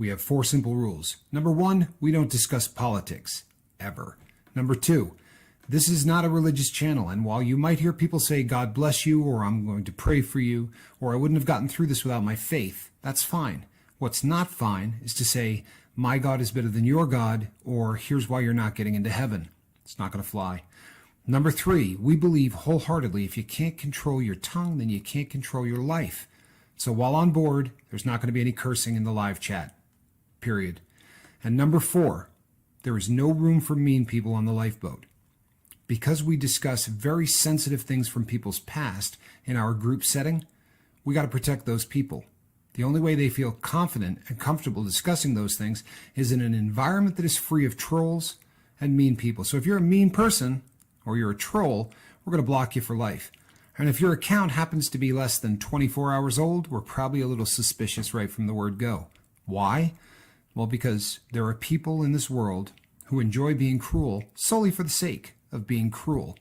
We have 4 simple rules. Number 1, we don't discuss politics, ever. Number 2, this is not a religious channel, and while you might hear people say, God bless you, or I'm going to pray for you, or I wouldn't have gotten through this without my faith, that's fine. What's not fine is to say, my God is better than your God, or here's why you're not getting into heaven. It's not going to fly. Number 3, we believe wholeheartedly if you can't control your tongue, then you can't control your life. So while on board, there's not going to be any cursing in the live chat. Period. And number 4, there is no room for mean people on the lifeboat. Because we discuss very sensitive things from people's past in our group setting, we got to protect those people. The only way they feel confident and comfortable discussing those things is in an environment that is free of trolls and mean people. So if you're a mean person or you're a troll, we're going to block you for life. And if your account happens to be less than 24 hours old, we're probably a little suspicious right from the word go. Why? Well, because there are people in this world who enjoy being cruel solely for the sake of being cruel.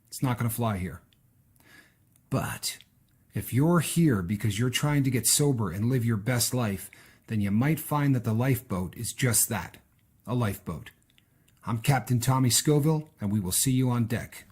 It's not going to fly here. But if you're here because you're trying to get sober and live your best life, then you might find that the lifeboat is just that, a lifeboat. I'm Captain Tommy Scoville, and we will see you on deck.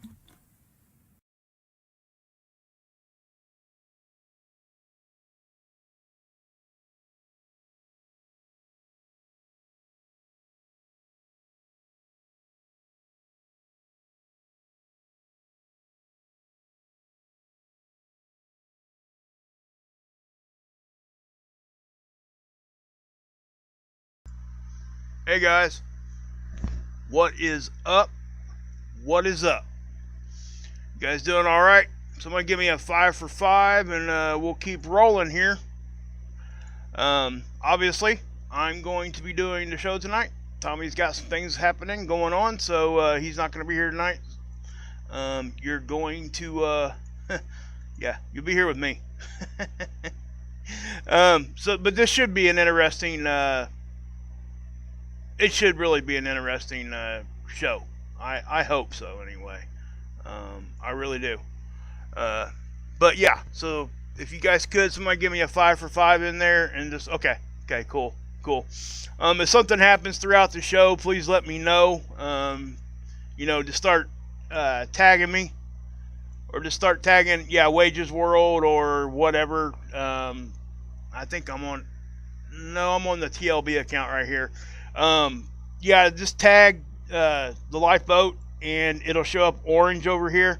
Hey guys, what is up? What is up? You guys doing all right? Somebody give me a 5 for 5 and we'll keep rolling here. Obviously, I'm going to be doing the show tonight. Tommy's got some things happening going on, so he's not going to be here tonight. You're going to, yeah, you'll be here with me. But this should be an interesting, it should really be an interesting show. I hope so, anyway. I really do. But yeah, so if you guys could, somebody give me a 5 for 5 in there, and just okay, cool. If something happens throughout the show, please let me know. To start tagging me, or to start tagging, Wages World or whatever. I think I'm on the TLB account right here. Just tag the lifeboat, and it'll show up orange over here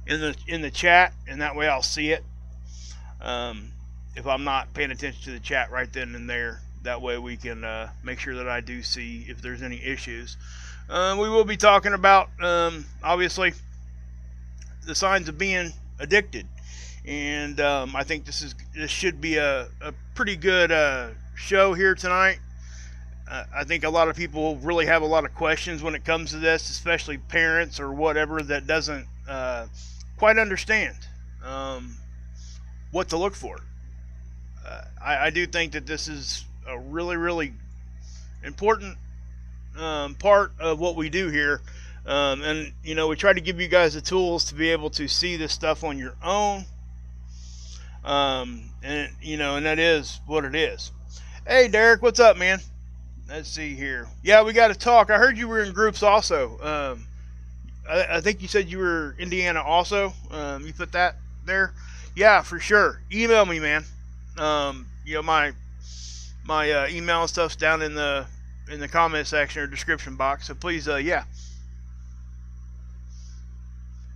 in the chat, and that way I'll see it. If I'm not paying attention to the chat right then and there, that way we can make sure that I do see if there's any issues. We will be talking about obviously the signs of being addicted, and I think this should be a pretty good show here tonight. I think a lot of people really have a lot of questions when it comes to this, especially parents or whatever that doesn't quite understand what to look for. I do think that this is a really, really important part of what we do here. And we try to give you guys the tools to be able to see this stuff on your own. And that is what it is. Hey, Derek, what's up, man? Let's see here. Yeah, we got to talk. I heard you were in groups also. I think you said you were Indiana also. You put that there? Yeah, for sure. Email me, man. My email and stuff's down in the comment section or description box. So please, yeah.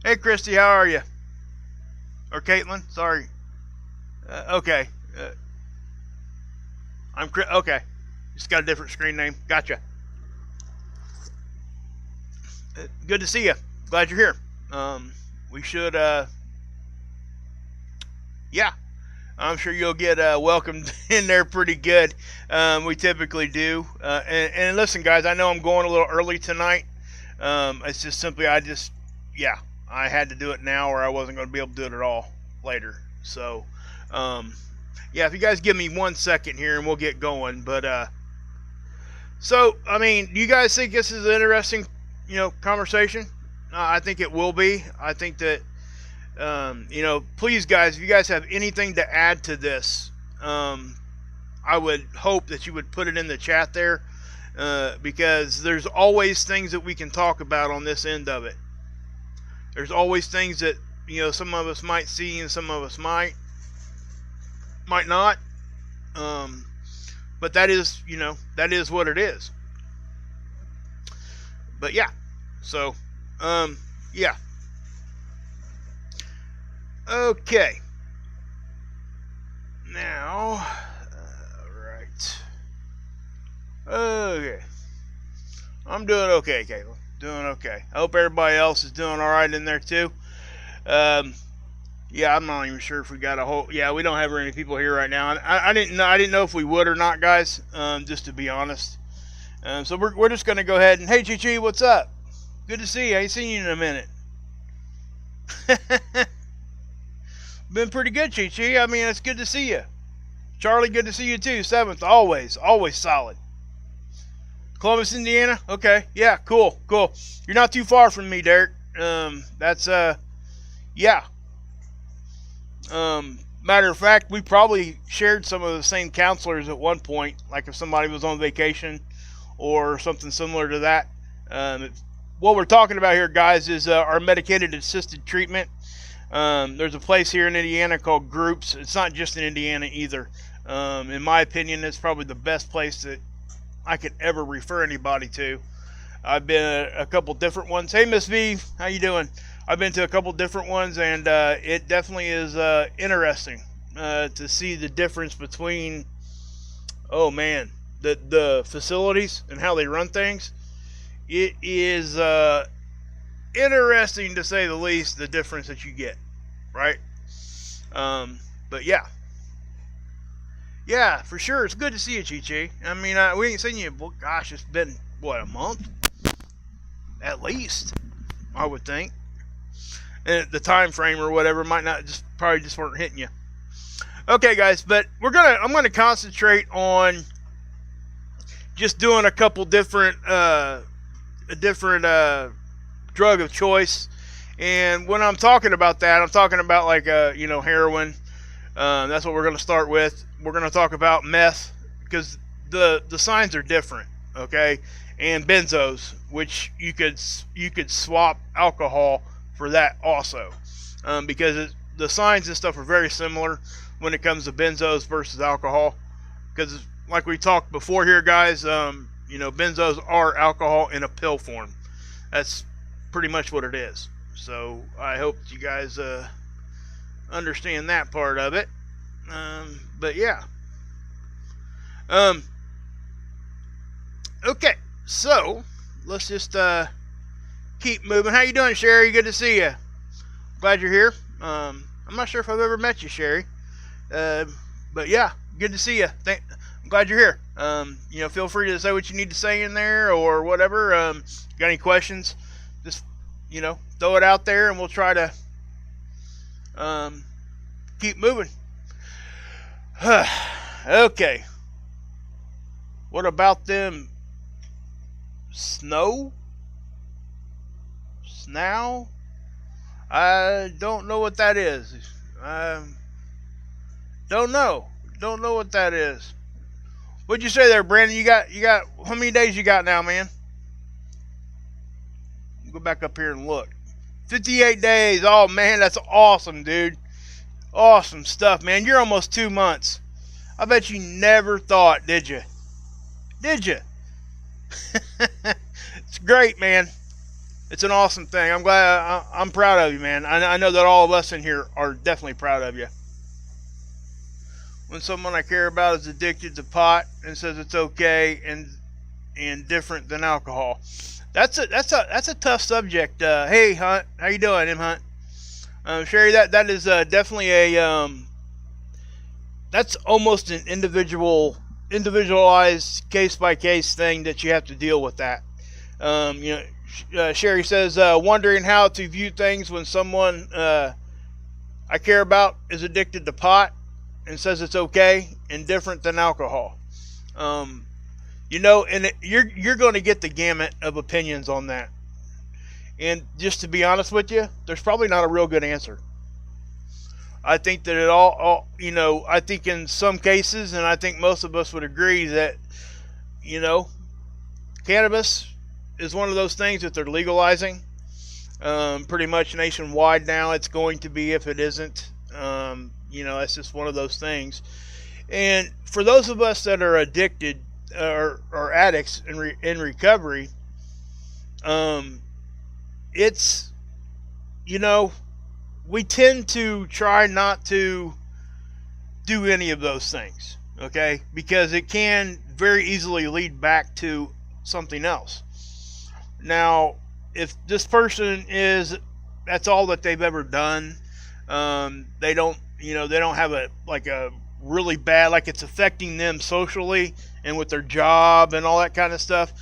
Hey, Christy, how are you? Or Caitlin? Sorry. Okay. I'm okay. Just got a different screen name. Gotcha. Good to see you. Glad you're here. We should, yeah. I'm sure you'll get welcomed in there pretty good. We typically do. And listen, guys, I know I'm going a little early tonight. It's just simply, I had to do it now, or I wasn't going to be able to do it at all later. So, if you guys give me 1 second here and we'll get going. But, so, I mean, do you guys think this is an interesting, conversation? I think it will be. I think that, please, guys, if you guys have anything to add to this, I would hope that you would put it in the chat there, because there's always things that we can talk about on this end of it. There's always things that, you know, some of us might see and some of us might not. But that is, you know, that is what it is. But yeah, so, yeah. Okay. Now, right. Okay. I'm doing okay, Caitlin. Doing okay. I hope everybody else is doing alright in there too. Yeah, I'm not even sure if we got a whole. Yeah, we don't have very many people here right now. I didn't know if we would or not, guys. Just to be honest. So we're just gonna go ahead and, hey, Chi-Chi, what's up? Good to see you. I ain't seen you in a minute. Been pretty good, Chi-Chi. I mean, it's good to see you. Charlie, good to see you too. 7th, always solid. Columbus, Indiana. Okay, yeah, cool. You're not too far from me, Derek. That's yeah. Matter of fact, we probably shared some of the same counselors at one point, like if somebody was on vacation or something similar to that. What we're talking about here, guys, is our medicated assisted treatment. There's a place here in Indiana called Groups. It's not just in Indiana either. In my opinion, it's probably the best place that I could ever refer anybody to. I've been a couple different ones. Hey, Miss V, how you doing? I've been to a couple different ones, and it definitely is interesting to see the difference between, oh man, the facilities and how they run things. It is interesting to say the least, the difference that you get, right? But yeah. Yeah, for sure. It's good to see you, Chi-Chi. I mean, we ain't seen you, gosh, it's been, what, a month? At least, I would think. And the time frame or whatever might not, probably just weren't hitting you. Okay, guys, but I'm gonna concentrate on just doing a couple different drug of choice. And when I'm talking about that, I'm talking about like heroin. That's what we're gonna start with. We're gonna talk about meth because the signs are different, okay? And benzos, which you could swap alcohol for that also, because the signs and stuff are very similar when it comes to benzos versus alcohol. Because like we talked before here, guys, benzos are alcohol in a pill form. That's pretty much what it is. So I hope you guys understand that part of it. But yeah. Okay, so let's just keep moving. How you doing, Sherry? Good to see you. Glad you're here. I'm not sure if I've ever met you, Sherry. But yeah, good to see you. I'm glad you're here. Feel free to say what you need to say in there or whatever. Got any questions? Just, throw it out there and we'll try to keep moving. Okay. What about them snow? Snow? I don't know what that is. Don't know what that is. What'd you say there, Brandon? You got how many days you got now, man? Go back up here and look. 58 days. Oh man, that's awesome, dude. Awesome stuff, man. You're almost 2 months. I bet you never thought, did you? Did you? It's great, man. It's an awesome thing. I'm glad. I'm proud of you, man. I know that all of us in here are definitely proud of you. When someone I care about is addicted to pot and says it's okay and different than alcohol, that's a tough subject. Hey, Hunt, how you doing, M. Hunt? Sherry, that is definitely a that's almost an individualized case by case thing that you have to deal with. That Sherry says, wondering how to view things when someone I care about is addicted to pot and says it's okay and different than alcohol. And you're going to get the gamut of opinions on that. And just to be honest with you, there's probably not a real good answer. I think that I think in some cases, and I think most of us would agree that, you know, cannabis is one of those things that they're legalizing pretty much nationwide now. It's going to be if it isn't. It's just one of those things. And for those of us that are addicted or addicts in recovery, it's, we tend to try not to do any of those things, okay? Because it can very easily lead back to something else. Now, if this person that's all that they've ever done, they don't have a really bad, like it's affecting them socially and with their job and all that kind of stuff.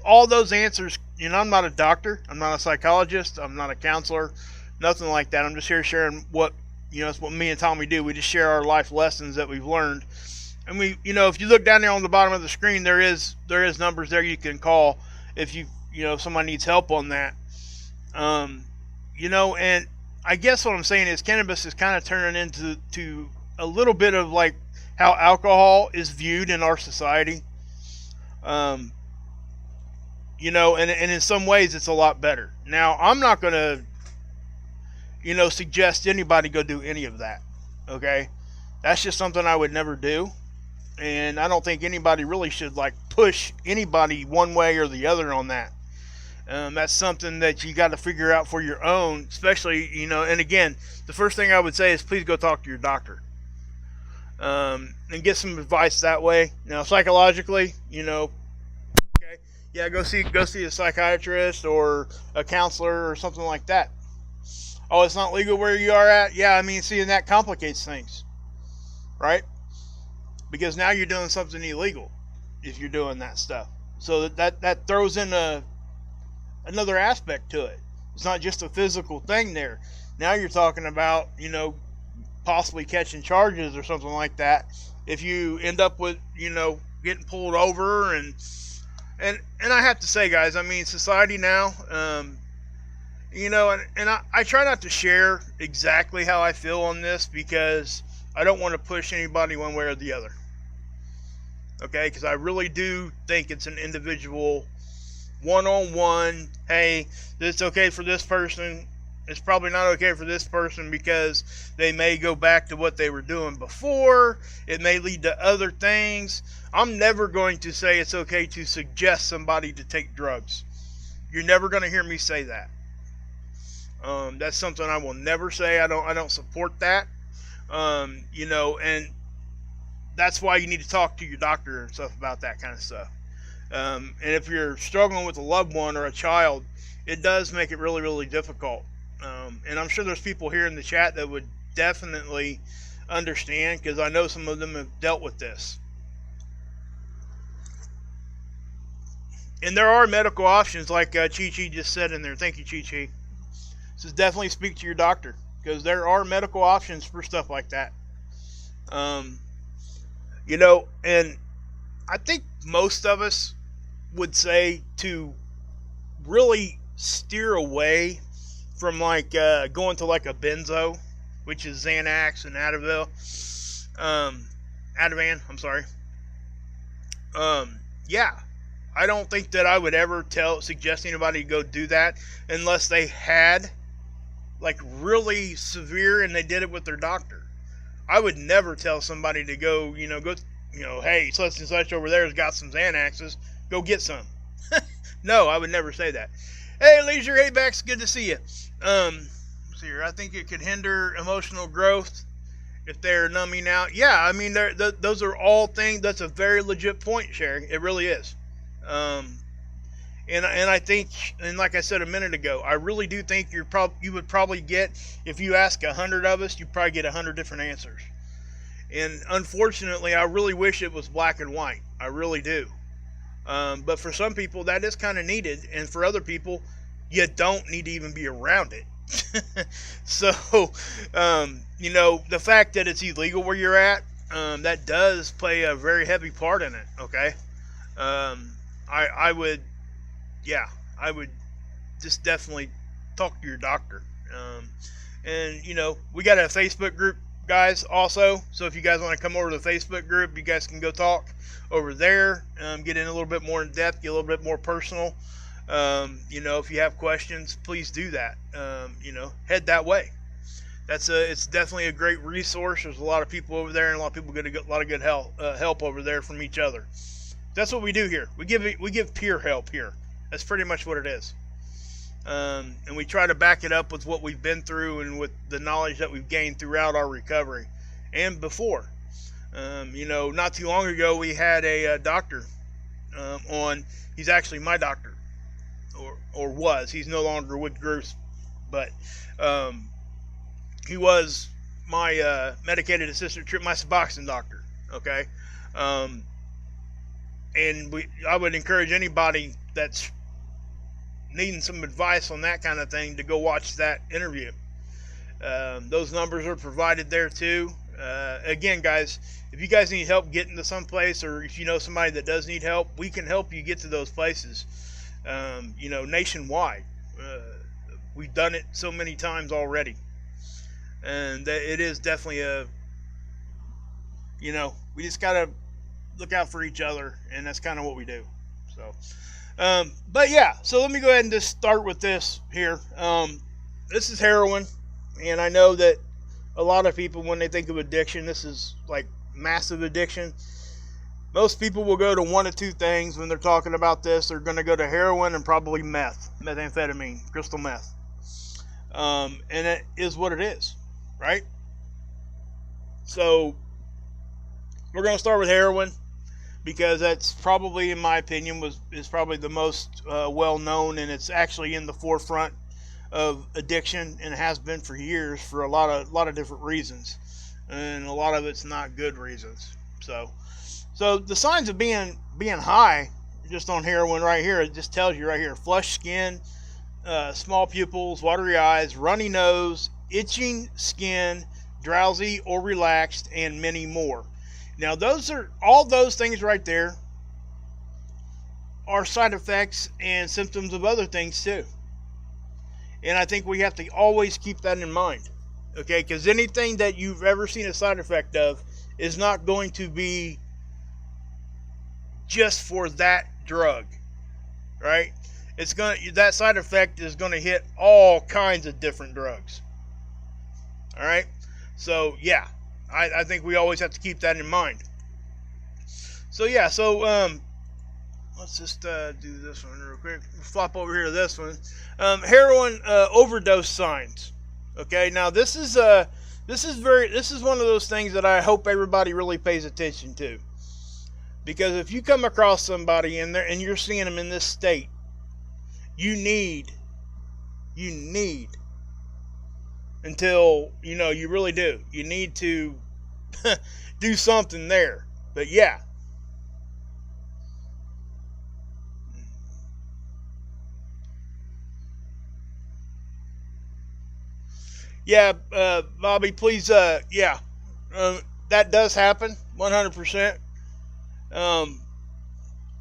All those answers, I'm not a doctor, I'm not a psychologist, I'm not a counselor, nothing like that. I'm just here sharing what, it's what me and Tommy do. We just share our life lessons that we've learned. And we, if you look down there on the bottom of the screen, there is numbers there you can call if if somebody needs help on that. And I guess what I'm saying is cannabis is kind of turning into a little bit of like how alcohol is viewed in our society. And in some ways it's a lot better. Now, I'm not going to, suggest anybody go do any of that. Okay. That's just something I would never do. And I don't think anybody really should push anybody one way or the other on that. That's something that you got to figure out for your own, especially, and again, the first thing I would say is please go talk to your doctor. And get some advice that way. Now, psychologically, okay, yeah, go see a psychiatrist or a counselor or something like that. Oh, it's not legal where you are at? Yeah, seeing that complicates things, right? Because now you're doing something illegal if you're doing that stuff. So that throws in another aspect to it. It's not just a physical thing there. Now you're talking about, possibly catching charges or something like that if you end up with, getting pulled over. And I have to say, guys, society now, and I try not to share exactly how I feel on this because I don't want to push anybody one way or the other. Okay, because I really do think it's an individual one-on-one. Hey, it's okay for this person. It's probably not okay for this person because they may go back to what they were doing before. It may lead to other things. I'm never going to say it's okay to suggest somebody to take drugs. You're never going to hear me say that. That's something I will never say. I don't support that. And that's why you need to talk to your doctor and stuff about that kind of stuff. And if you're struggling with a loved one or a child, it does make it really, really difficult. And I'm sure there's people here in the chat that would definitely understand because I know some of them have dealt with this. And there are medical options like Chi-Chi just said in there. Thank you, Chi-Chi. Says definitely speak to your doctor because there are medical options for stuff like that. And I think most of us would say to really steer away from going to a benzo, which is Xanax and Ativan, I'm sorry. Yeah, I don't think that I would ever suggest anybody to go do that unless they had really severe and they did it with their doctor. I would never tell somebody to go, hey, such and such over there has got some Xanaxes, go get some. No, I would never say that. Hey, Leisure Haybacks, good to see you. See here, I think it could hinder emotional growth if they're numbing out. Yeah, those are all things. That's a very legit point, Sherry. It really is. And I think, and like I said a minute ago, I really do think you would probably get, if you ask 100 of us, you'd probably get 100 different answers. And unfortunately, I really wish it was black and white. I really do. But for some people, that is kind of needed. And for other people, you don't need to even be around it. So, the fact that it's illegal where you're at, that does play a very heavy part in it. Okay. I would just definitely talk to your doctor. And, you know, we got a Facebook group, guys, also. So if you guys want to come over to the Facebook group, you guys can go talk over there, get in a little bit more in depth, get a little bit more personal. You know, if you have questions, please do that. You know, head that way. It's definitely a great resource. There's a lot of people over there, and a lot of people get a lot of good help over there from each other. That's what we do here. We give peer help here. That's pretty much what it is. And we try to back it up with what we've been through and with the knowledge that we've gained throughout our recovery and before. You know, not too long ago we had a doctor on. He's actually my doctor, or was. He's no longer with groups, but he was my medicated assisted treatment, my Suboxone doctor. Okay, and I would encourage anybody that's needing some advice on that kind of thing to go watch that interview. Those numbers are provided there too. Again, guys, if you guys need help getting to some place, or if you know somebody that does need help, we can help you get to those places. You know, nationwide. We've done it so many times already, and it is definitely you know, we just gotta look out for each other, and that's kind of what we do. So, but yeah, so let me go ahead and just start with this here. This is heroin, and I know that a lot of people, when they think of addiction, this is like massive addiction. Most people will go to one of two things when they're talking about this. They're going to go to heroin and probably methamphetamine, crystal meth. And it is what it is, right? So we're going to start with heroin, because that's probably, in my opinion, is probably the most well known, and it's actually in the forefront of addiction, and it has been for years for a lot of different reasons, and a lot of it's not good reasons. So the signs of being high just on heroin right here, it just tells you right here: flushed skin, small pupils, watery eyes, runny nose, itching skin, drowsy or relaxed, and many more. Now, all those things right there are side effects and symptoms of other things too. And I think we have to always keep that in mind, okay? Because anything that you've ever seen a side effect of is not going to be just for that drug, right? That side effect is going to hit all kinds of different drugs. All right? So, yeah, I think we always have to keep that in mind. So, yeah, let's just do this one real quick. Flop over here to this one. Heroin overdose signs. Okay, now this is one of those things that I hope everybody really pays attention to. Because if you come across somebody in there and you're seeing them in this state, you need until, you know, you really do. You need to do something there. But yeah. Yeah, Bobby, please, yeah. That does happen, 100%.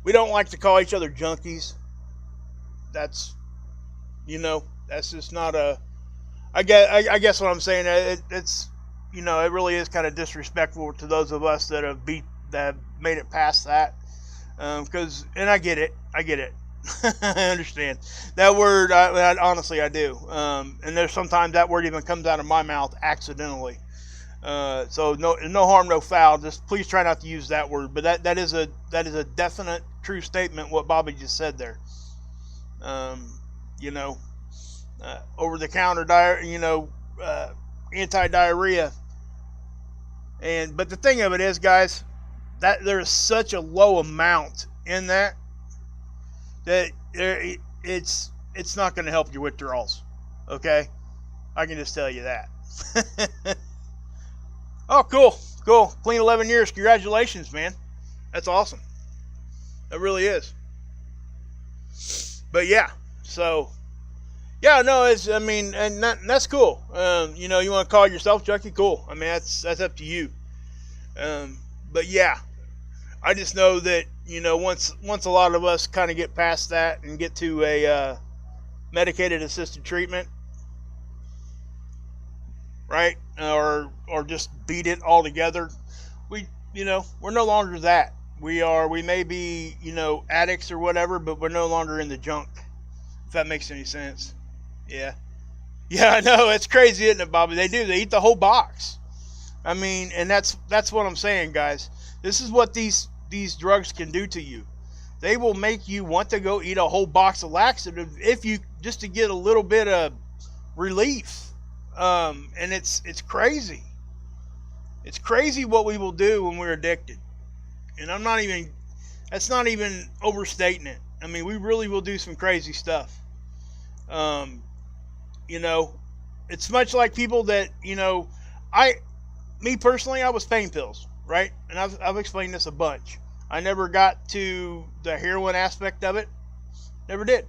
We don't like to call each other junkies. That's, you know, that's just not I guess what I'm saying, it's, you know, it really is kind of disrespectful to those of us that have made it past that. And I get it. I understand that word. I honestly, I do. And there's sometimes that word even comes out of my mouth accidentally. So no harm, no foul. Just please try not to use that word. But that is a definite true statement. What Bobby just said there. You know, over the counter anti-diarrhea. But the thing of it is, guys, that there's such a low amount in that it's not going to help your withdrawals. Okay, I can just tell you that. Oh, cool. Clean 11 years. Congratulations, man. That's awesome. It really is. But yeah, so yeah, no, that's cool. You know, you want to call yourself junkie, cool. I mean, that's up to you. But yeah, I just know that, you know, once a lot of us kind of get past that and get to a medicated assisted treatment, right? Or just beat it all together. We're no longer that. We may be, addicts or whatever, but we're no longer in the junk. If that makes any sense. Yeah. Yeah, I know. It's crazy, isn't it, Bobby? They do. They eat the whole box. I mean, and that's what I'm saying, guys. This is what these drugs can do to you. They will make you want to go eat a whole box of laxative just to get a little bit of relief. And it's crazy. It's crazy what we will do when we're addicted. And that's not even overstating it. I mean, we really will do some crazy stuff. It's much like people that, me personally, I was pain pills, right? And I've explained this a bunch. I never got to the heroin aspect of it. Never did.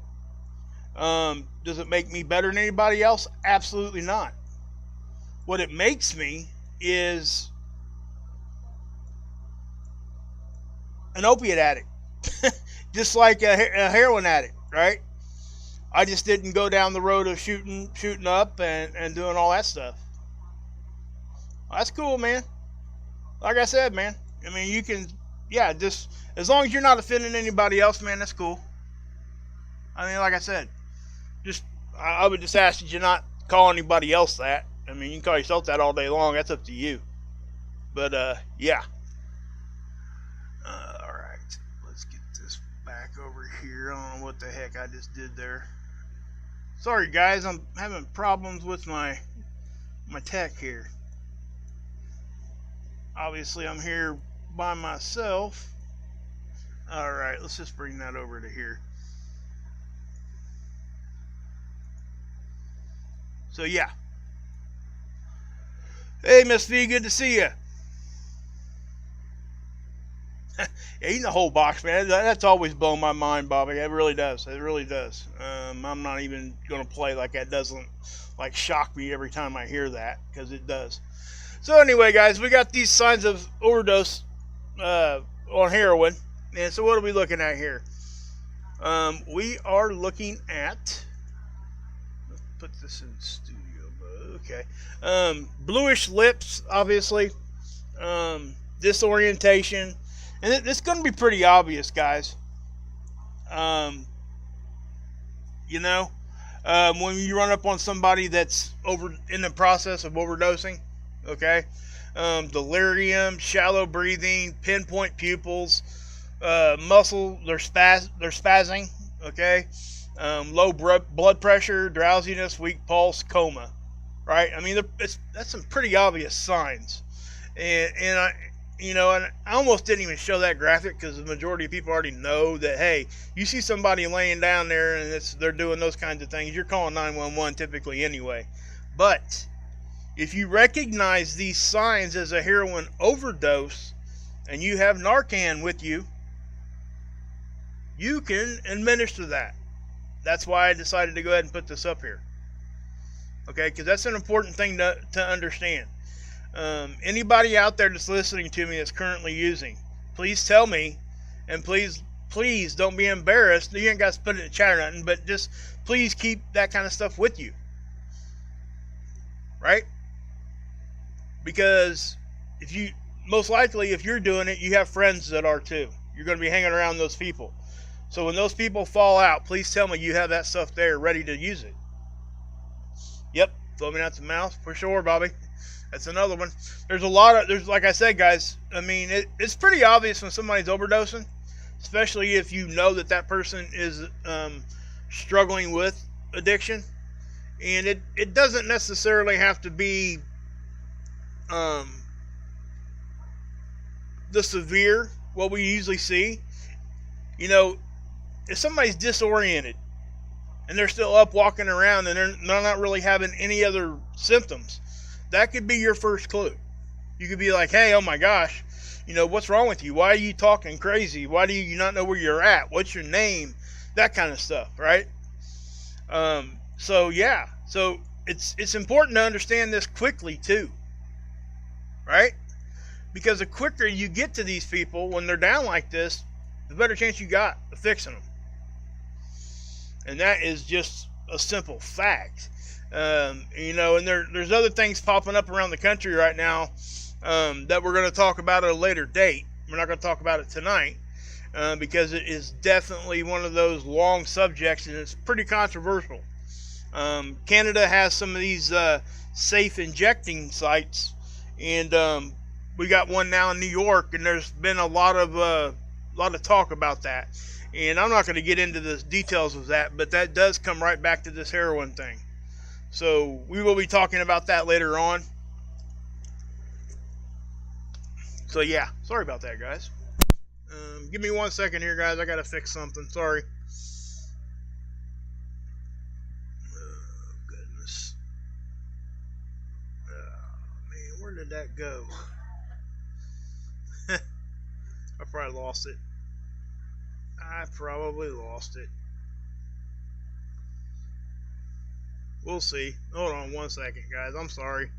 Does it make me better than anybody else? Absolutely not. What it makes me is an opiate addict. Just like a heroin addict, right? I just didn't go down the road of shooting up and doing all that stuff. Well, that's cool, man. Like I said, man. I mean, you can, just as long as you're not offending anybody else, man, that's cool. I mean, like I said, I would just ask that you not call anybody else that. I mean, you can call yourself that all day long. That's up to you. But, yeah. All right. Let's get this back over here. I don't know what the heck I just did there. Sorry, guys. I'm having problems with my tech here. Obviously, I'm here by myself. All right. Let's just bring that over to here. So, yeah. Hey, Miss V, good to see you. Yeah, eating the whole box, man. That's always blown my mind, Bobby. It really does. It really does. I'm not even going to play like that doesn't shock me every time I hear that, because it does. So anyway, guys, we got these signs of overdose on heroin. And so what are we looking at here? We are looking at... Let's put this in studio mode. Okay. Bluish lips, obviously. Disorientation. And it's going to be pretty obvious, guys. When you run up on somebody that's in the process of overdosing, okay? Delirium, shallow breathing, pinpoint pupils, muscle, they're spazzing, okay? Low blood pressure, drowsiness, weak pulse, coma, right? I mean, that's some pretty obvious signs. And I almost didn't even show that graphic because the majority of people already know that, hey, you see somebody laying down there and they're doing those kinds of things, you're calling 911 typically anyway. But if you recognize these signs as a heroin overdose and you have Narcan with you, you can administer that. That's why I decided to go ahead and put this up here. Okay, because that's an important thing to understand. Anybody out there that's listening to me that's currently using, please tell me, and please don't be embarrassed. You ain't got to put it in the chat or nothing, but just please keep that kind of stuff with you, right? Because most likely if you're doing it, you have friends that are too. You're going to be hanging around those people. So when those people fall out, please tell me you have that stuff there ready to use it. Yep, foaming out the mouth for sure, Bobby. That's another one. There's like I said, guys, I mean, it's pretty obvious when somebody's overdosing, especially if you know that person is struggling with addiction. And it doesn't necessarily have to be the severe, what we usually see. If somebody's disoriented and they're still up walking around and they're not really having any other symptoms, that could be your first clue. You could be like, hey, oh my gosh, what's wrong with you? Why are you talking crazy? Why do you not know where you're at? What's your name? That kind of stuff, right? So yeah, so it's important to understand this quickly too, right? Because the quicker you get to these people when they're down like this, the better chance you got of fixing them. And that is just a simple fact. And there's other things popping up around the country right now that we're going to talk about at a later date. We're not going to talk about it tonight because it is definitely one of those long subjects, and it's pretty controversial. Canada has some of these safe injecting sites, and we got one now in New York, and there's been a lot of talk about that. And I'm not going to get into the details of that, but that does come right back to this heroin thing. So we will be talking about that later on. So yeah, sorry about that, guys. Give me 1 second here, guys. I got to fix something. Sorry. Oh, goodness. Oh, man, where did that go? I probably lost it. We'll see. Hold on 1 second, guys. I'm sorry.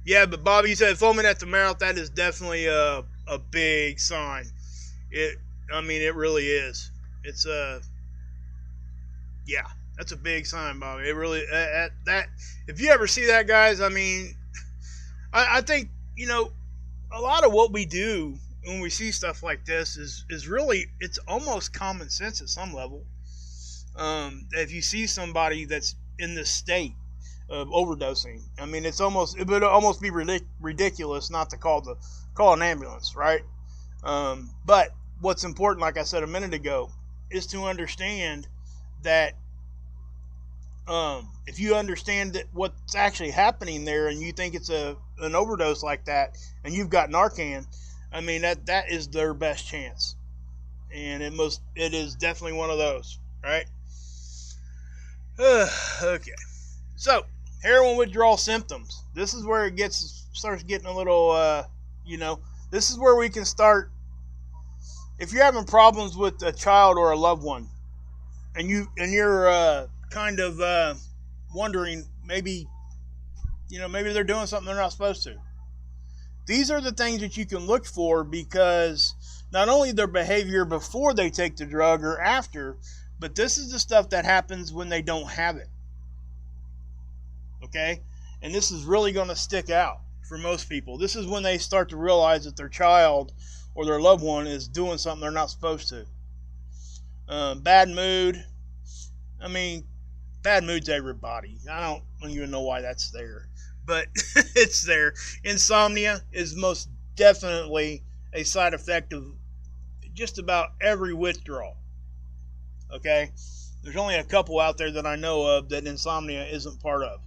Yeah, but Bobby said foaming at the mouth, that is definitely a big sign. It really is. It's yeah, that's a big sign, Bobby. It really, that if you ever see that, guys, I think, a lot of what we do when we see stuff like this is really, it's almost common sense at some level. If you see somebody that's in this state of overdosing, it would almost be ridiculous not to call an ambulance, right? But what's important, like I said a minute ago, is to understand that if you understand that what's actually happening there, and you think it's an overdose like that, and you've got Narcan, that is their best chance, and it is definitely one of those, right? Okay, so heroin withdrawal symptoms. This is where it starts getting a little, this is where we can start. If you're having problems with a child or a loved one, and you're kind of wondering, maybe they're doing something they're not supposed to. These are the things that you can look for, because not only their behavior before they take the drug or after, but this is the stuff that happens when they don't have it. Okay? And this is really going to stick out for most people. This is when they start to realize that their child or their loved one is doing something they're not supposed to. Bad mood. Bad mood's everybody. I don't even know why that's there, but it's there. Insomnia is most definitely a side effect of just about every withdrawal. Okay? There's only a couple out there that I know of that insomnia isn't part of.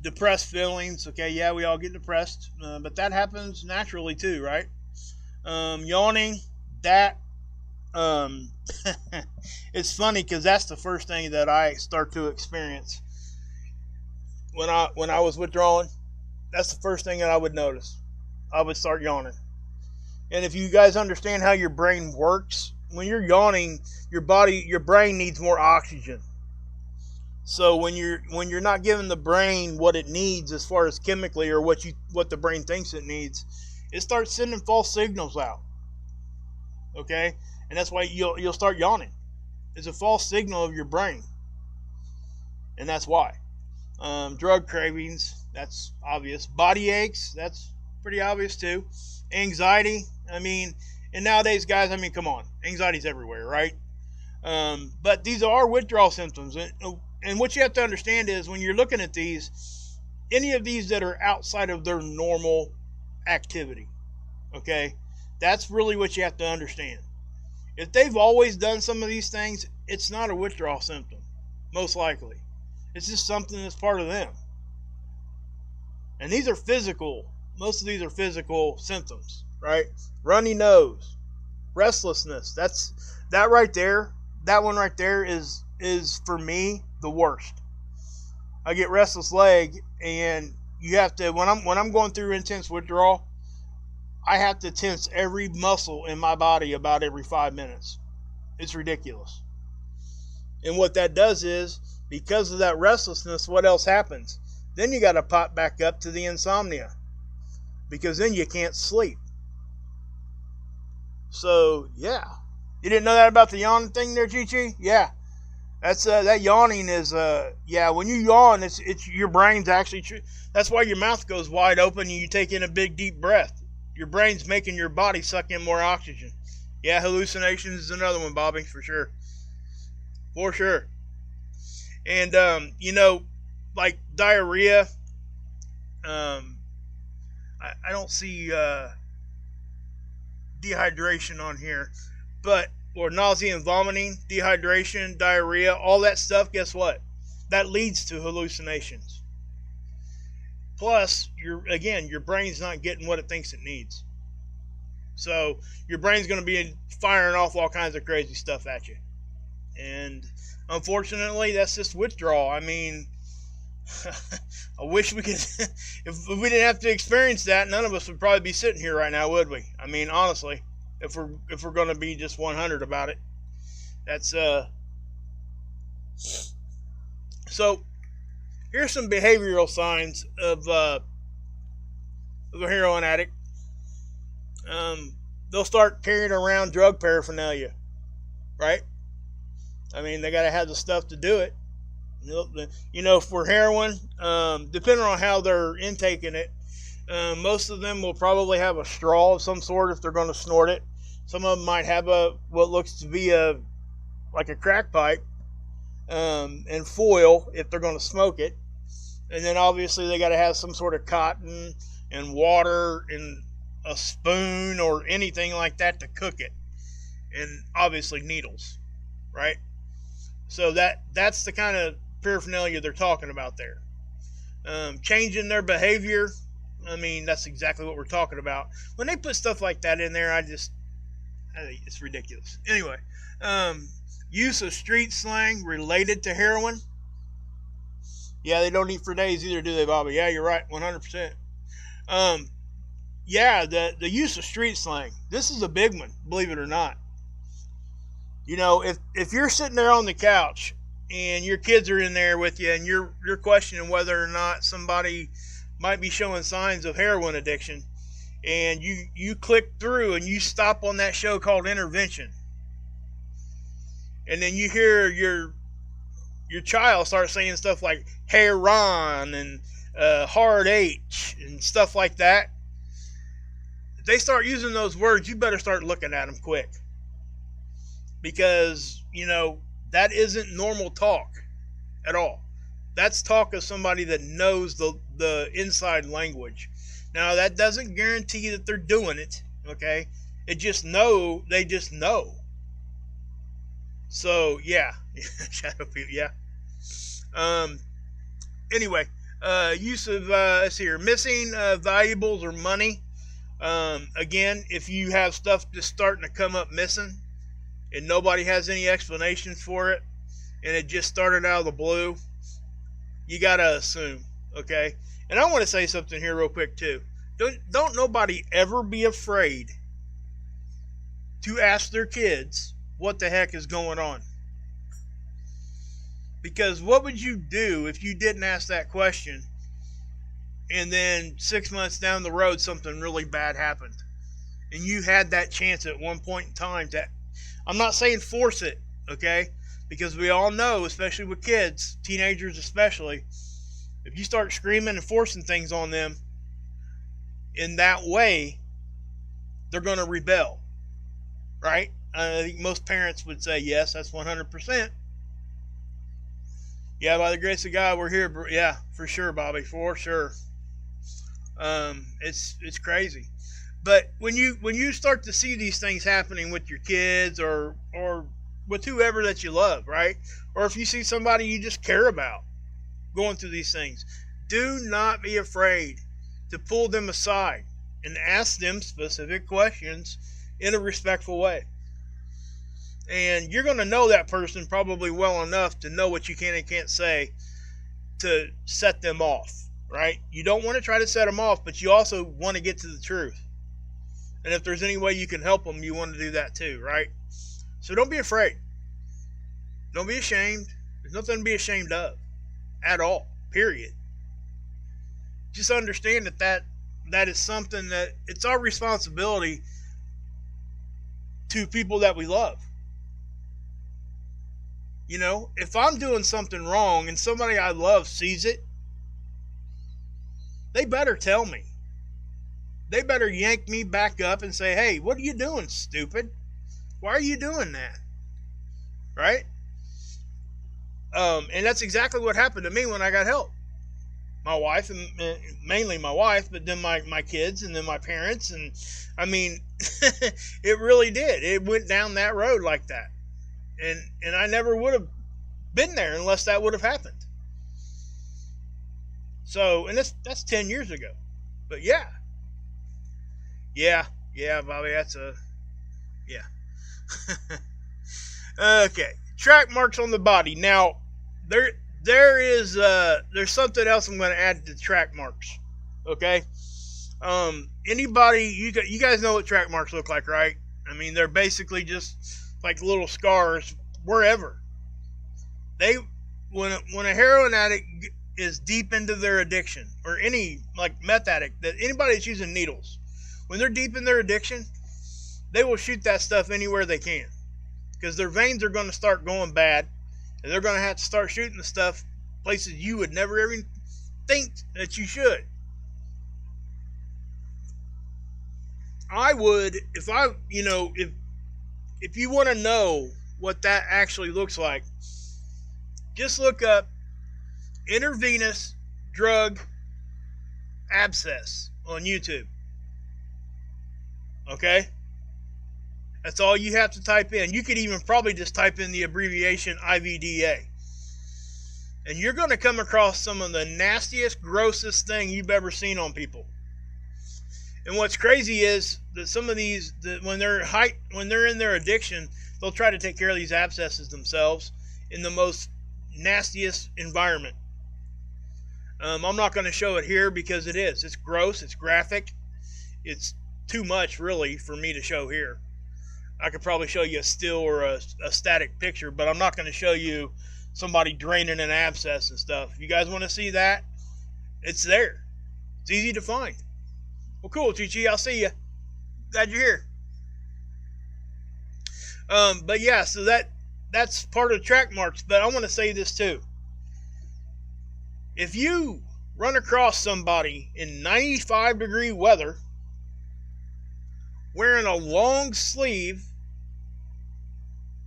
Depressed feelings. Okay, yeah, we all get depressed, but that happens naturally too, right? Yawning. That it's funny because that's the first thing that I start to experience when I was withdrawing. That's the first thing that I would notice. I would start yawning. And if you guys understand how your brain works, when you're yawning, your brain needs more oxygen. So when you're not giving the brain what it needs as far as chemically, or what the brain thinks it needs, it starts sending false signals out. Okay? And that's why you'll start yawning. It's a false signal of your brain. And that's why. Drug cravings, that's obvious. Body aches, that's pretty obvious too. Anxiety, and nowadays, guys, come on. Anxiety's everywhere, right? But these are withdrawal symptoms. And what you have to understand is, when you're looking at these, any of these that are outside of their normal activity, okay, that's really what you have to understand. If they've always done some of these things, it's not a withdrawal symptom, most likely. It's just something that's part of them. And these are physical. Most of these are physical symptoms, right? Runny nose, restlessness. That right there. That one right there is for me the worst. I get restless leg, and you have to, when I'm going through intense withdrawal, I have to tense every muscle in my body about every 5 minutes. It's ridiculous. And what that does is, because of that restlessness, what else happens? Then you got to pop back up to the insomnia, because then you can't sleep. So, yeah. You didn't know that about the yawning thing there, Chi-Chi? Yeah. That's that yawning is yeah. When you yawn, it's your brain's actually. That's why your mouth goes wide open and you take in a big deep breath. Your brain's making your body suck in more oxygen. Yeah, hallucinations is another one, Bobby, for sure, for sure. And like diarrhea. I don't see dehydration on here, but or nausea and vomiting, dehydration, diarrhea, all that stuff. Guess what? That leads to hallucinations. Plus, your brain's not getting what it thinks it needs. So your brain's going to be firing off all kinds of crazy stuff at you. And unfortunately, that's just withdrawal. I mean, I wish we could. If we didn't have to experience that, none of us would probably be sitting here right now, would we? I mean, honestly, if we're going to be just 100 about it, that's So, here's some behavioral signs of a heroin addict. They'll start carrying around drug paraphernalia, right? I mean, they got to have the stuff to do it. For heroin, depending on how they're intaking it, most of them will probably have a straw of some sort if they're going to snort it. Some of them might have what looks to be like a crack pipe, and foil if they're going to smoke it. And then obviously they got to have some sort of cotton and water and a spoon or anything like that to cook it. And obviously needles, right? So that's the kind of paraphernalia they're talking about there. Changing their behavior, I mean, that's exactly what we're talking about. When they put stuff like that in there, it's ridiculous. Anyway, use of street slang related to heroin. Yeah, they don't eat for days either, do they, Bobby? Yeah, you're right, 100%. Yeah, the use of street slang. This is a big one, believe it or not. If you're sitting there on the couch and your kids are in there with you and you're questioning whether or not somebody might be showing signs of heroin addiction, and you click through and you stop on that show called Intervention, and then you hear your child start saying stuff like Heroin and hard H and stuff like that. If they start using those words, you better start looking at them quick. Because, that isn't normal talk at all. That's talk of somebody that knows the inside language. Now, that doesn't guarantee that they're doing it, okay? They just know. So, yeah. Shadow people, yeah. Anyway, use of, let's see here, missing valuables or money. Again, if you have stuff just starting to come up missing, and nobody has any explanations for it, and it just started out of the blue, you gotta assume, okay? And I want to say something here real quick too. Don't nobody ever be afraid to ask their kids what the heck is going on. Because what would you do if you didn't ask that question, and then 6 months down the road something really bad happened, and you had that chance at one point in time to, I'm not saying force it, okay? Because we all know, especially with kids, teenagers especially, if you start screaming and forcing things on them in that way, they're going to rebel, right? I think most parents would say, yes, that's 100%. Yeah, by the grace of God, we're here. Yeah, for sure, Bobby, for sure. It's crazy. But when you start to see these things happening with your kids or with whoever that you love, right? Or if you see somebody you just care about going through these things, do not be afraid to pull them aside and ask them specific questions in a respectful way. And you're going to know that person probably well enough to know what you can and can't say to set them off, right? You don't want to try to set them off, but you also want to get to the truth. And if there's any way you can help them, you want to do that too, right? So don't be afraid. Don't be ashamed. There's nothing to be ashamed of at all, period. Just understand that is something that it's our responsibility to people that we love. You know, if I'm doing something wrong and somebody I love sees it, they better tell me. They better yank me back up and say, hey, what are you doing, stupid? Why are you doing that? Right? And that's exactly what happened to me when I got help. My wife, and mainly my wife, but then my kids, and then my parents. And I mean, it really did. It went down that road like that. And I never would have been there unless that would have happened. So, and that's 10 years ago. But yeah, Bobby, yeah. Okay, track marks on the body. Now, there's something else I'm going to add to track marks. Okay, anybody, you guys know what track marks look like, right? I mean, they're basically just like little scars wherever. When a heroin addict is deep into their addiction, or any like meth addict, that anybody that's using needles, when they're deep in their addiction, they will shoot that stuff anywhere they can, because their veins are going to start going bad, and they're going to have to start shooting the stuff places you would never even think that you should. I would, if you want to know what that actually looks like, just look up intravenous drug abscess on YouTube. Okay? That's all you have to type in. You could even probably just type in the abbreviation IVDA. And you're going to come across some of the nastiest, grossest thing you've ever seen on people. And what's crazy is that some of these, when they're in their addiction, they'll try to take care of these abscesses themselves in the most nastiest environment. I'm not going to show it here because it's gross, it's graphic, it's too much really for me to show here. I could probably show you a still or a static picture, but I'm not going to show you somebody draining an abscess and stuff. If you guys want to see that, it's there. It's easy to find. Well, cool, Chi-Chi, I'll see you. Glad you're here. But yeah, so that's part of track marks. But I want to say this too. If you run across somebody in 95-degree weather wearing a long sleeve,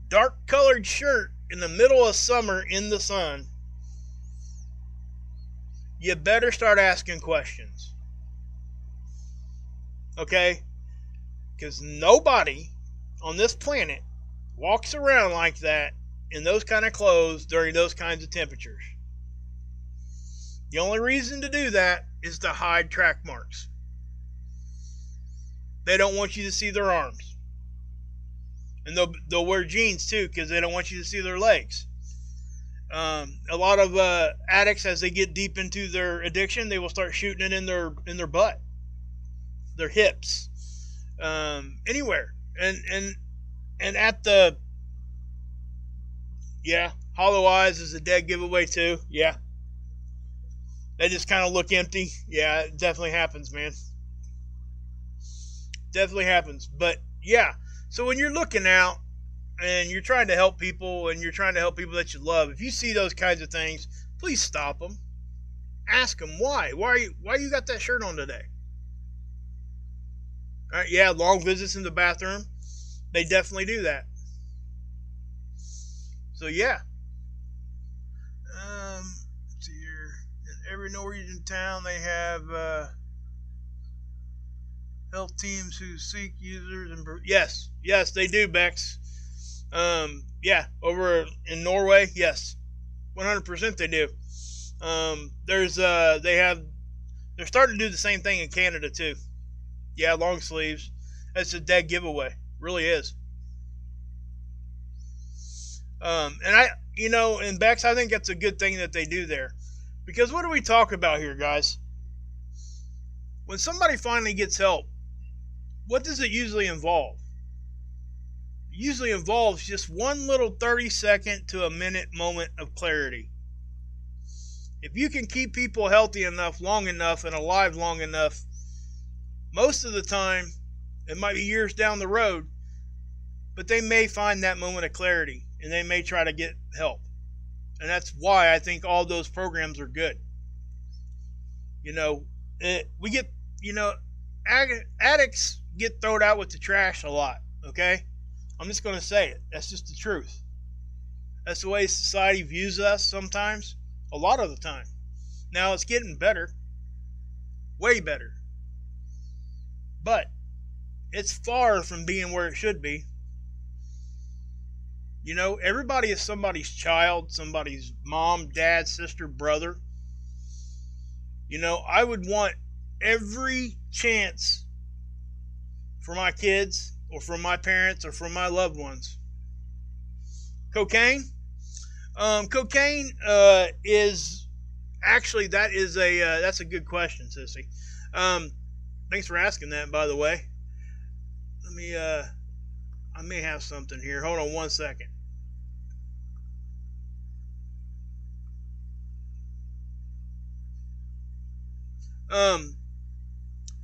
dark colored shirt in the middle of summer in the sun, you better start asking questions. Okay? Because nobody on this planet walks around like that in those kind of clothes during those kinds of temperatures. The only reason to do that is to hide track marks. They don't want you to see their arms. And they'll wear jeans too, because they don't want you to see their legs. A lot of addicts, as they get deep into their addiction, they will start shooting it in their butt, their hips, anywhere. And at the, hollow eyes is a dead giveaway too. Yeah. They just kind of look empty. Yeah, it definitely happens, man. Definitely happens. But yeah, so when you're looking out and you're trying to help people, and you're trying to help people that you love, if you see those kinds of things, please stop them. Ask them why. Why you got that shirt on today? All right, yeah, long visits in the bathroom. They definitely do that. So yeah. Let's see here. In every Norwegian town, they have health teams who seek users and yes, they do, Bex. Over in Norway, yes, 100% they do. They're starting to do the same thing in Canada too. Yeah, long sleeves. That's a dead giveaway. Really is. And Bex, I think that's a good thing that they do there. Because what do we talk about here, guys? When somebody finally gets help, what does it usually involve? It usually involves just one little 30-second to a minute moment of clarity. If you can keep people healthy enough, long enough, and alive long enough, most of the time, it might be years down the road, but they may find that moment of clarity. and they may try to get help. And that's why I think all those programs are good. We get, addicts get thrown out with the trash a lot, okay? I'm just going to say it. That's just the truth. That's the way society views us sometimes, a lot of the time. Now it's getting better, way better. But it's far from being where it should be. Everybody is somebody's child, somebody's mom, dad, sister, brother. I would want every chance for my kids or for my parents or for my loved ones. Cocaine? Cocaine is actually, that's a good question, Sissy. Thanks for asking that, by the way. I may have something here. Hold on one second.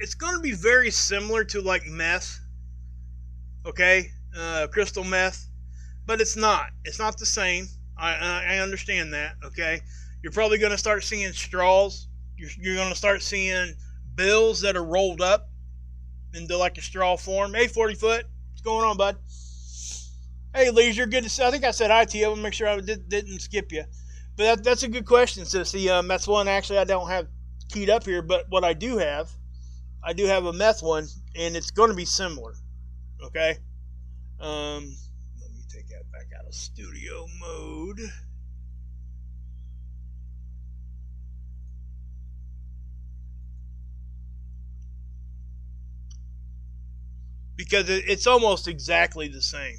It's going to be very similar to like meth, okay, crystal meth, but it's not. It's not the same. I understand that, okay. You're probably going to start seeing straws. You're going to start seeing bills that are rolled up into like a straw form. Hey, 40-foot, what's going on, bud? Hey, Leisure, good to see. I think I said hi to you. I want to make sure I didn't skip you. But that's a good question, Sissy. That's one actually I don't have keyed up here, but what I do have a meth one, and it's going to be similar. Okay. Let me take that back out of studio mode. Because it's almost exactly the same.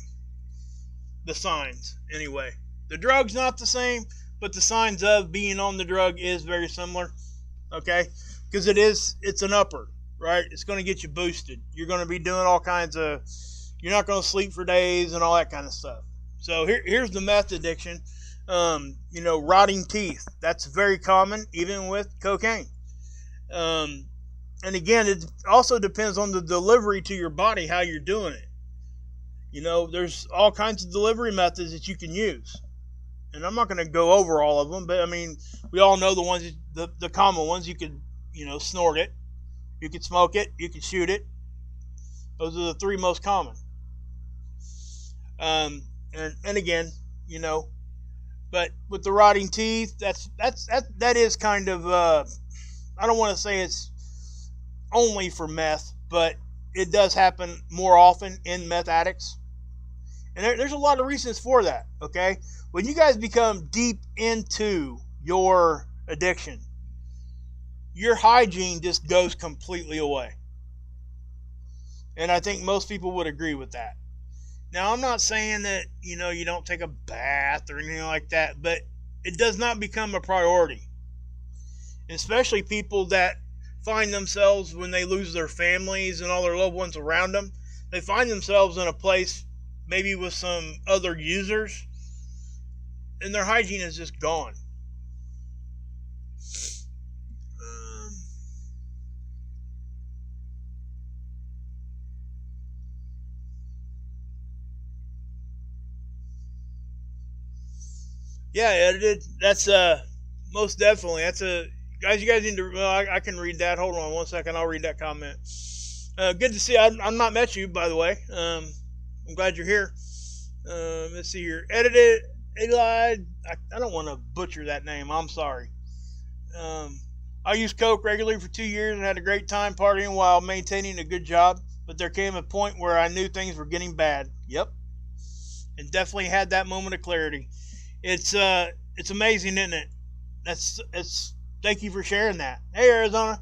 The signs, anyway. The drug's not the same, but the signs of being on the drug is very similar. Okay? Because it's an upper, right? It's going to get you boosted. You're going to be doing all kinds of, you're not going to sleep for days and all that kind of stuff. So here's the meth addiction. Rotting teeth. That's very common, even with cocaine. And again, it also depends on the delivery to your body, how you're doing it. There's all kinds of delivery methods that you can use. And I'm not going to go over all of them, but I mean, we all know the ones, the common ones. You could, snort it, you could smoke it, you could shoot it. Those are the three most common. And again, but with the rotting teeth, that is kind of, I don't want to say it's only for meth, but it does happen more often in meth addicts. And there's a lot of reasons for that, okay? When you guys become deep into your addiction, your hygiene just goes completely away. And I think most people would agree with that. Now, I'm not saying that, you don't take a bath or anything like that, but it does not become a priority. And especially people that find themselves, when they lose their families and all their loved ones around them, they find themselves in a place maybe with some other users, and their hygiene is just gone. Yeah, edited. That's most definitely. That's guys. You guys need to. Well, I can read that. Hold on one second. I'll read that comment. Good to see. I've not met you, by the way. I'm glad you're here. Let's see here. Edited. Eli. I don't want to butcher that name. I'm sorry. I used coke regularly for 2 years and had a great time partying while maintaining a good job. But there came a point where I knew things were getting bad. Yep. And definitely had that moment of clarity. It's amazing, isn't it? It's thank you for sharing that. Hey, Arizona.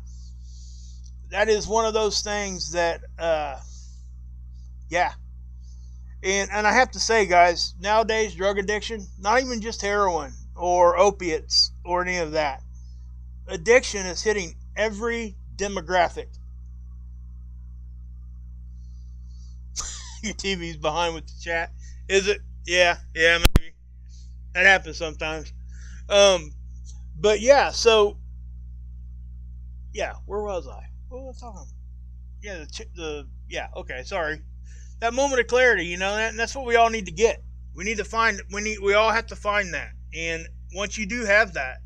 That is one of those things that yeah. And I have to say, guys, nowadays drug addiction, not even just heroin or opiates or any of that. Addiction is hitting every demographic. Your TV's behind with the chat. Is it? Yeah, maybe. That happens sometimes. But yeah, so yeah, where was I? What was I talking about? Yeah, okay, sorry. That moment of clarity, and that's what we all need to get. We all have to find that. And once you do have that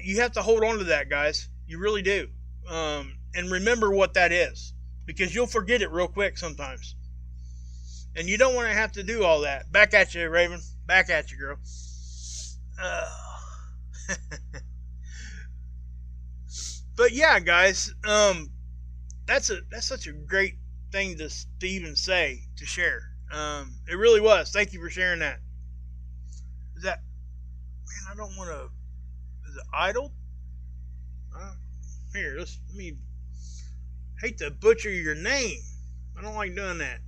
you have to hold on to that, guys. You really do. And remember what that is, because you'll forget it real quick sometimes. And you don't want to have to do all that. Back at you, Raven. Back at you, girl. But yeah, guys, that's such a great thing to even say, to share. It really was. Thank you for sharing that. Is that, man, I don't want to, is it idle? Here, let me, hate to butcher your name. I don't like doing that.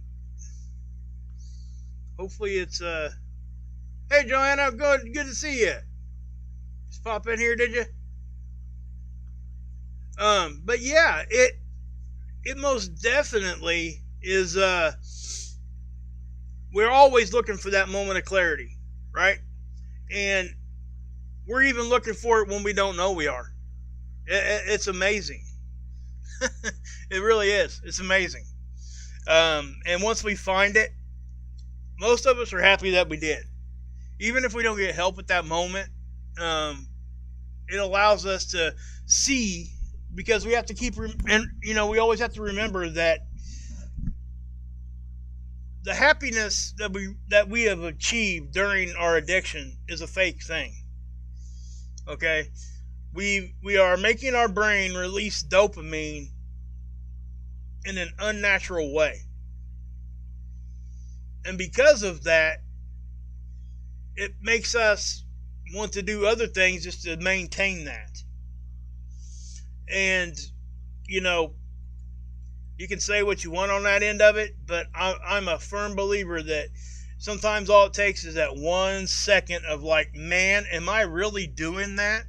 Hopefully it's, hey Joanna, good to see you. Just pop in here, did you? But yeah, it most definitely is, we're always looking for that moment of clarity, right? And we're even looking for it when we don't know we are. It's amazing. It really is. It's amazing. And once we find it, most of us are happy that we did. Even if we don't get help at that moment, it allows us to see, because we have to keep, and we always have to remember that the happiness that we have achieved during our addiction is a fake thing. Okay? We are making our brain release dopamine in an unnatural way. And because of that, it makes us want to do other things just to maintain that. And, you can say what you want on that end of it, but I'm a firm believer that sometimes all it takes is that 1 second of like, man, am I really doing that?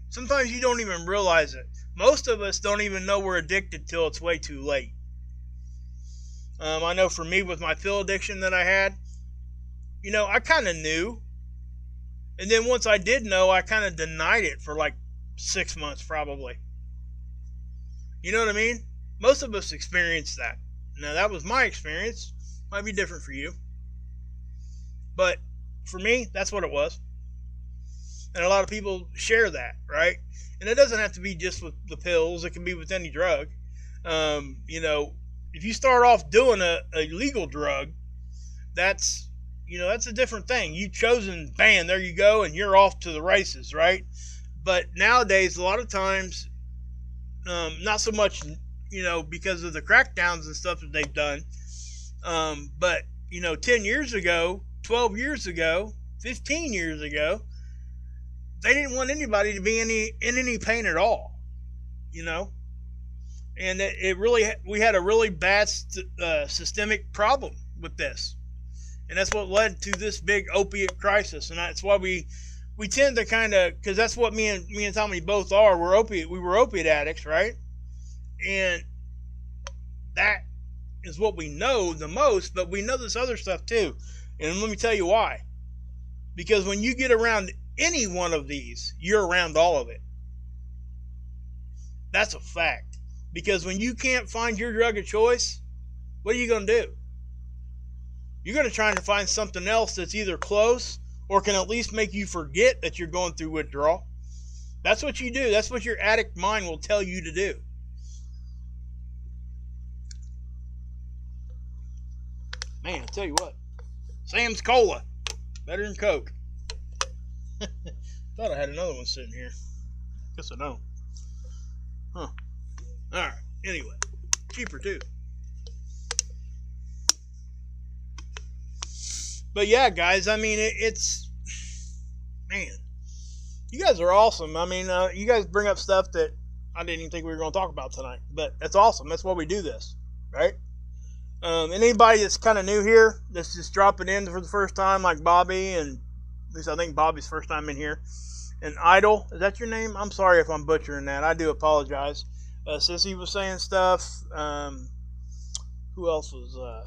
Sometimes you don't even realize it. Most of us don't even know we're addicted till it's way too late. I know for me, with my pill addiction that I had, I kind of knew. And then once I did know, I kind of denied it for like 6 months probably. You know what I mean? Most of us experience that. Now, that was my experience. Might be different for you. But for me, that's what it was. And a lot of people share that, right? And it doesn't have to be just with the pills. It can be with any drug. If you start off doing a legal drug, that's a different thing. You've chosen, bam, there you go, and you're off to the races, right? But nowadays, a lot of times, not so much, because of the crackdowns and stuff that they've done. But 10 years ago, 12 years ago, 15 years ago, they didn't want anybody to be in any pain at all, and we had a really bad systemic problem with this, and that's what led to this big opiate crisis. And that's why we tend to kind of, because that's what me and Tommy both are. We were opiate addicts, right? And that is what we know the most, but we know this other stuff too. And let me tell you why. Because when you get around any one of these, you're around all of it. That's a fact. Because when you can't find your drug of choice, what are you going to do? You're going to try to find something else that's either close or can at least make you forget that you're going through withdrawal. That's what you do. That's what your addict mind will tell you to do. Man, I tell you what, Sam's Cola, better than Coke. Thought I had another one sitting here. Guess I don't. Huh. Alright, anyway, cheaper too. But yeah, guys, I mean, it's, man, you guys are awesome. I mean, you guys bring up stuff that I didn't even think we were going to talk about tonight, but that's awesome. That's why we do this, right? And anybody that's kind of new here, that's just dropping in for the first time, like Bobby, and at least I think Bobby's first time in here, and Idol, is that your name? I'm sorry if I'm butchering that. I do apologize. Sissy was saying stuff. Who else was,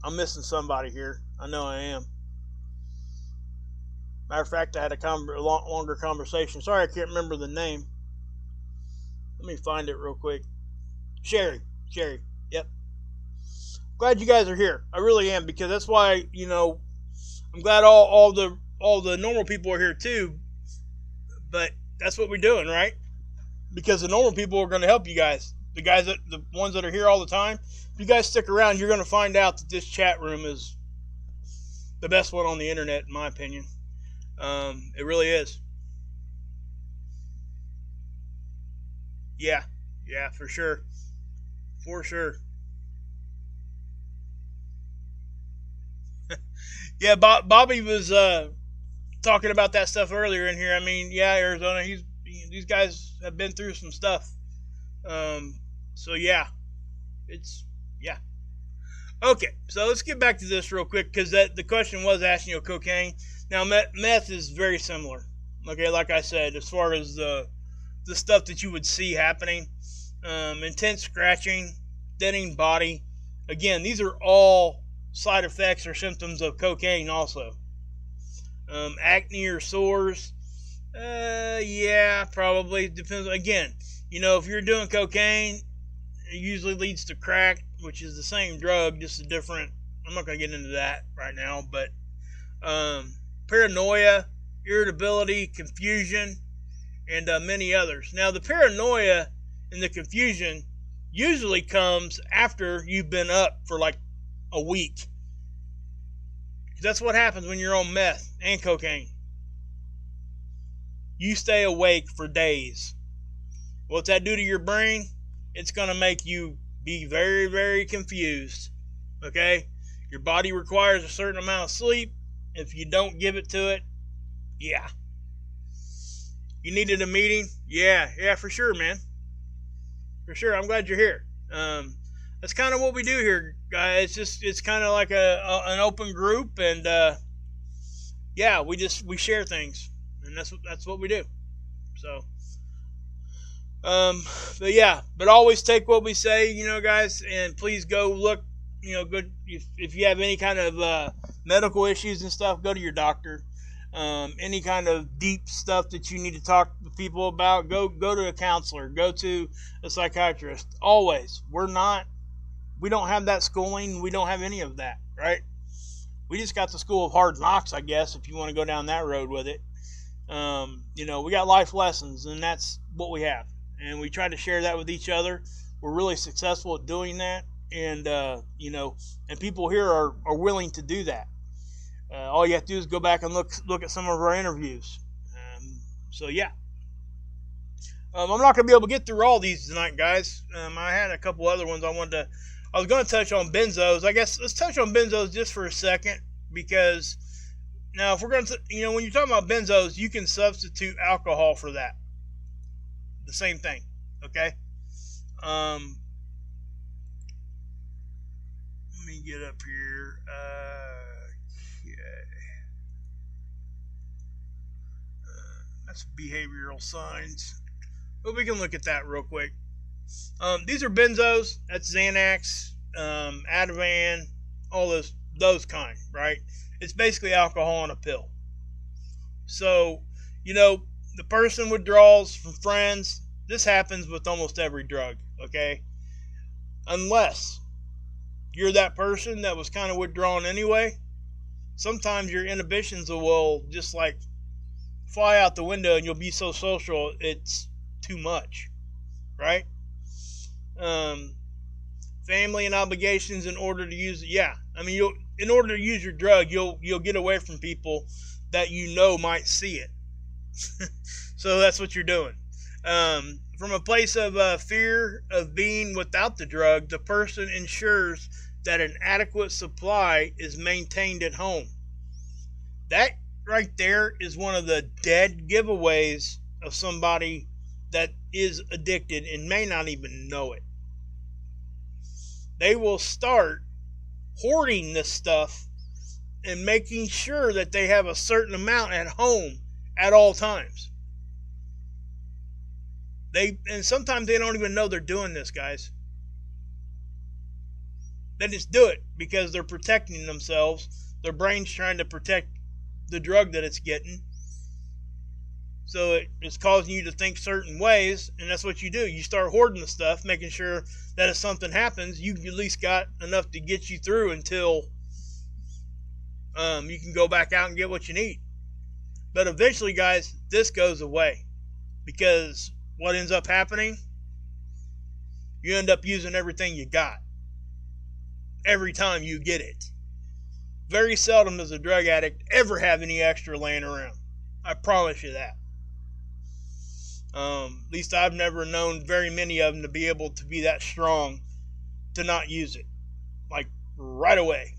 I'm missing somebody here. I know I am. Matter of fact, I had a longer conversation. Sorry, I can't remember the name. Let me find it real quick. Sherry. Yep. Glad you guys are here. I really am, because that's why, I'm glad all the normal people are here too. But that's what we're doing, right? Because the normal people are going to help you guys. The ones that are here all the time. If you guys stick around, you're going to find out that this chat room is the best one on the internet, in my opinion. It really is. Yeah, for sure. For sure. Yeah, Bobby was talking about that stuff earlier in here. I mean, yeah, Arizona, these guys have been through some stuff. So yeah, yeah. Okay, so let's get back to this real quick, because the question was asking, cocaine. Now, meth is very similar. Okay, like I said, as far as the stuff that you would see happening, intense scratching, deadening body. Again, these are all side effects or symptoms of cocaine also. Acne or sores, yeah, probably. Depends. Again, if you're doing cocaine, it usually leads to crack, which is the same drug, just a different. I'm not going to get into that right now, but paranoia, irritability, confusion, and many others. Now, the paranoia and the confusion usually comes after you've been up for like a week. That's what happens when you're on meth and cocaine. You stay awake for days. What's that do to your brain? It's going to make you be very, very confused. Okay? Your body requires a certain amount of sleep. If you don't give it to it, yeah. You needed a meeting? Yeah, for sure, man. For sure. I'm glad you're here. That's kind of what we do here, guys. It's kind of like an open group, and yeah, we share things, and that's what we do. So, but always take what we say, guys, and please go look, good if you have any kind of medical issues and stuff, go to your doctor. Any kind of deep stuff that you need to talk to people about, go to a counselor, go to a psychiatrist. Always. We don't have that schooling. We don't have any of that, right? We just got the school of hard knocks, I guess, if you want to go down that road with it. We got life lessons, and that's what we have. And we try to share that with each other. We're really successful at doing that. And, and people here are willing to do that. All you have to do is go back and look at some of our interviews. So, yeah. I'm not going to be able to get through all these tonight, guys. I had a couple other ones I was going to touch on benzos. I guess let's touch on benzos just for a second, because now if we're going to, when you're talking about benzos, you can substitute alcohol for that. The same thing, okay? Let me get up here. Okay. That's behavioral signs. But we can look at that real quick. These are benzos. That's Xanax, Ativan, all those kind, right? It's basically alcohol in a pill. So, the person withdraws from friends. This happens with almost every drug, okay? Unless you're that person that was kind of withdrawn anyway, sometimes your inhibitions will just like fly out the window, and you'll be so social it's too much, right? Family and obligations in order to use it. Yeah, I mean, in order to use your drug, you'll get away from people that might see it. So that's what you're doing. From a place of fear of being without the drug, the person ensures that an adequate supply is maintained at home. That right there is one of the dead giveaways of somebody that is addicted and may not even know it. They will start hoarding this stuff and making sure that they have a certain amount at home at all times. And sometimes they don't even know they're doing this, guys. They just do it because they're protecting themselves. Their brain's trying to protect the drug that it's getting. So it's causing you to think certain ways, and that's what you do. You start hoarding the stuff, making sure that if something happens, you've at least got enough to get you through until you can go back out and get what you need. But eventually, guys, this goes away, because what ends up happening, you end up using everything you got every time you get it. Very seldom does a drug addict ever have any extra laying around. I promise you that. At least I've never known very many of them to be able to be that strong to not use it, like right away.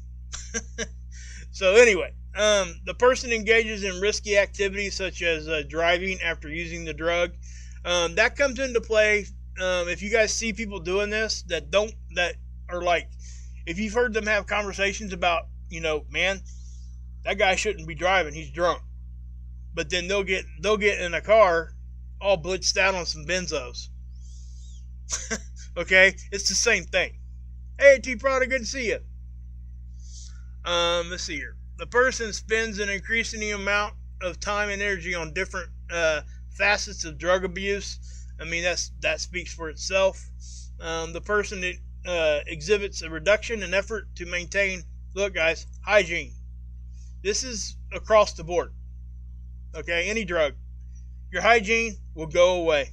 So anyway, the person engages in risky activities such as driving after using the drug. That comes into play if you guys see people doing this that are like, if you've heard them have conversations about, man, that guy shouldn't be driving, he's drunk. But then they'll get in a car all blitzed out on some benzos. Okay, it's the same thing. Hey, T-Prada, good to see you. Let's see here. The person spends an increasing amount of time and energy on different facets of drug abuse. I mean, that speaks for itself. The person exhibits a reduction in effort to maintain, look guys, hygiene. This is across the board. Okay, any drug. Your hygiene will go away.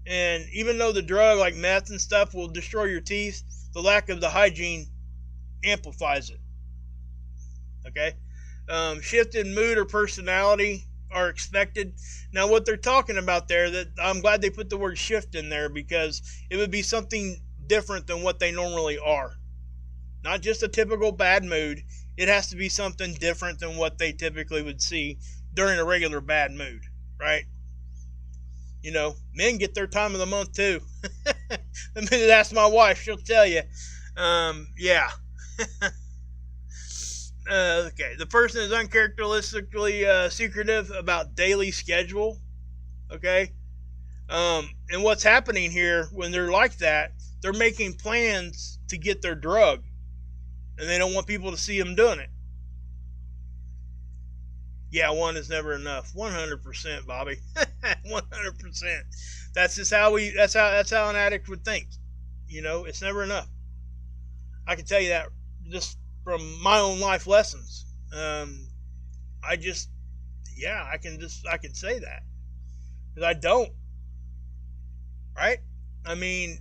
And even though the drug like meth and stuff will destroy your teeth, the lack of the hygiene amplifies it. Okay? Shift in mood or personality are expected. Now what they're talking about there, that I'm glad they put the word shift in there, because it would be something different than what they normally are. Not just a typical bad mood. It has to be something different than what they typically would see during a regular bad mood, right? Men get their time of the month too. Let me ask my wife, she'll tell you. Yeah. Okay, the person is uncharacteristically secretive about daily schedule. Okay? And what's happening here when they're like that, they're making plans to get their drug, and they don't want people to see them doing it. Yeah, one is never enough. 100%, Bobby. 100%. That's just how that's how an addict would think. It's never enough. I can tell you that just from my own life lessons. I can say that. Because I don't. Right? I mean,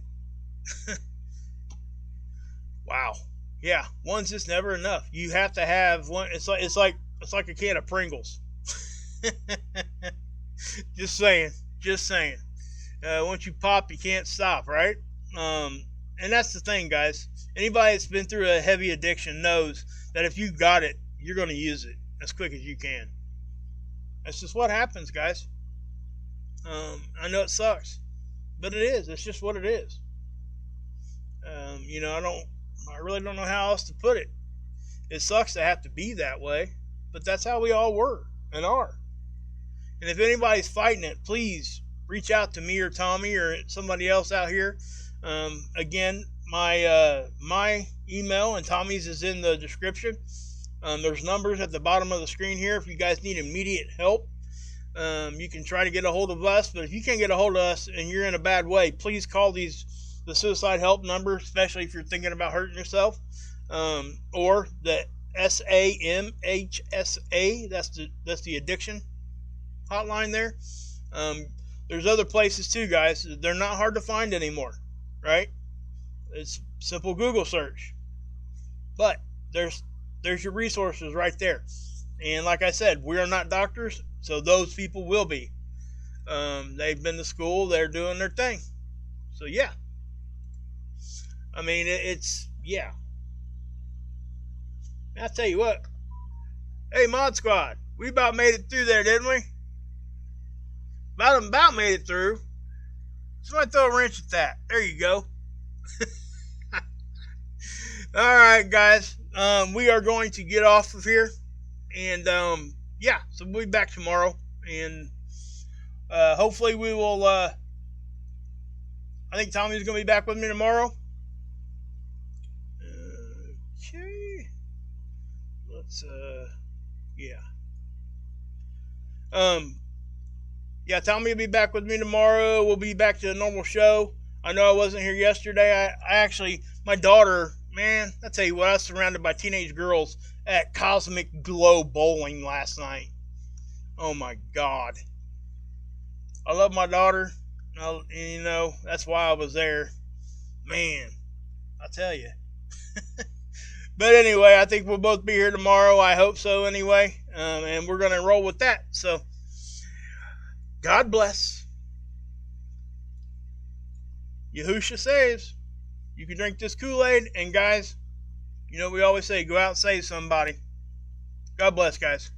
wow. Yeah, one's just never enough. You have to have one. It's like a can of Pringles. Just saying. Once you pop, you can't stop, right? And that's the thing, guys. Anybody that's been through a heavy addiction knows that if you got it, you're going to use it as quick as you can. That's just what happens, guys. I know it sucks, but it is. It's just what it is. I really don't know how else to put it. It sucks to have to be that way, but that's how we all were and are. And if anybody's fighting it, please reach out to me or Tommy or somebody else out here. Again, my email and Tommy's is in the description. There's numbers at the bottom of the screen here if you guys need immediate help. You can try to get a hold of us, but if you can't get a hold of us and you're in a bad way, please call the suicide help number, especially if you're thinking about hurting yourself, or the SAMHSA. That's the addiction hotline there. There's other places too, guys. They're not hard to find anymore, right? It's simple Google search, but there's your resources right there. And like I said, we are not doctors, so those people will be. They've been to school, they're doing their thing. So yeah, I mean, yeah. I'll tell you what. Hey, Mod Squad, we about made it through there, didn't we? About made it through. Somebody throw a wrench at that. There you go. Alright, guys. We are going to get off of here. And, yeah. So we'll be back tomorrow. And, hopefully we will, I think Tommy's going to be back with me tomorrow. Okay. Let's, yeah. Yeah, Tommy will be back with me tomorrow. We'll be back to the normal show. I know I wasn't here yesterday. I actually, my daughter, man, I tell you what, I was surrounded by teenage girls at Cosmic Glow Bowling last night. Oh my God. I love my daughter. You know, that's why I was there. Man, I tell you. But anyway, I think we'll both be here tomorrow. I hope so anyway. And we're going to roll with that. So, God bless. Yahusha saves. You can drink this Kool-Aid. And guys, you know we always say, go out and save somebody. God bless, guys.